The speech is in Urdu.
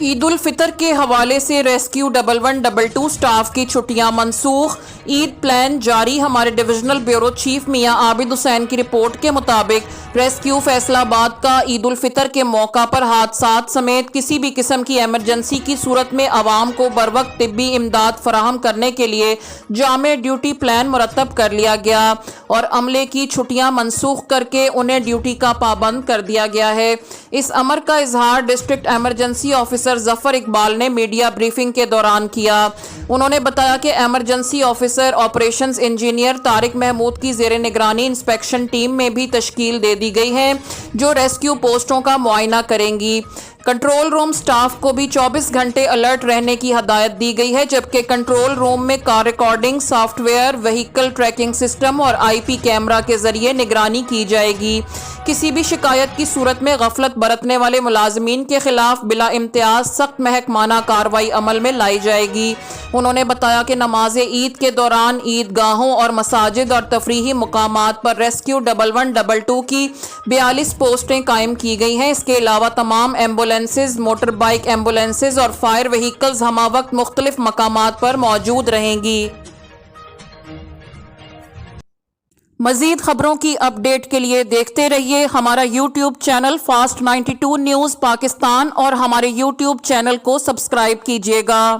عید الفطر کے حوالے سے ریسکیو 1122 سٹاف کی چھٹیاں منسوخ، عید پلان جاری۔ ہمارے ڈویژنل بیورو چیف میاں عابد حسین کی رپورٹ کے مطابق ریسکیو فیصل آباد کا عید الفطر کے موقع پر حادثات سمیت کسی بھی قسم کی ایمرجنسی کی صورت میں عوام کو بروقت طبی امداد فراہم کرنے کے لیے جامع ڈیوٹی پلان مرتب کر لیا گیا اور عملے کی چھٹیاں منسوخ کر کے انہیں ڈیوٹی کا پابند کر دیا گیا ہے۔ اس امر کا اظہار ڈسٹرکٹ ایمرجنسی آفیسر ظفر اقبال نے میڈیا بریفنگ کے دوران کیا۔ انہوں نے بتایا کہ emergency officer operations engineer Tariq Mahmood کی زیر نگرانی انسپیکشن ٹیم میں بھی تشکیل دے دی گئی ہے جو ریسکیو پوسٹوں کا معائنہ کریں گی۔ کنٹرول روم سٹاف کو بھی 24 گھنٹے الرٹ رہنے کی ہدایت دی گئی ہے، جبکہ کنٹرول روم میں car recording software, vehicle tracking system اور آئی پی کیمرہ کے ذریعے نگرانی کی جائے گی۔ کسی بھی شکایت کی صورت میں غفلت برتنے والے ملازمین کے خلاف بلا امتیاز سخت محکمانہ کارروائی عمل میں لائی جائے گی۔ انہوں نے بتایا کہ نماز عید کے دوران عیدگاہوں اور مساجد اور تفریحی مقامات پر ریسکیو 1122 کی 42 پوسٹیں قائم کی گئی ہیں۔ اس کے علاوہ تمام ایمبولینسز، موٹر بائک ایمبولینسز اور فائر وہیکلز ہمہ وقت مختلف مقامات پر موجود رہیں گی۔ مزید خبروں کی اپ ڈیٹ کے لیے دیکھتے رہیے ہمارا YouTube channel fast 92 news Pakistan اور ہمارے یوٹیوب چینل کو سبسکرائب کیجیے گا۔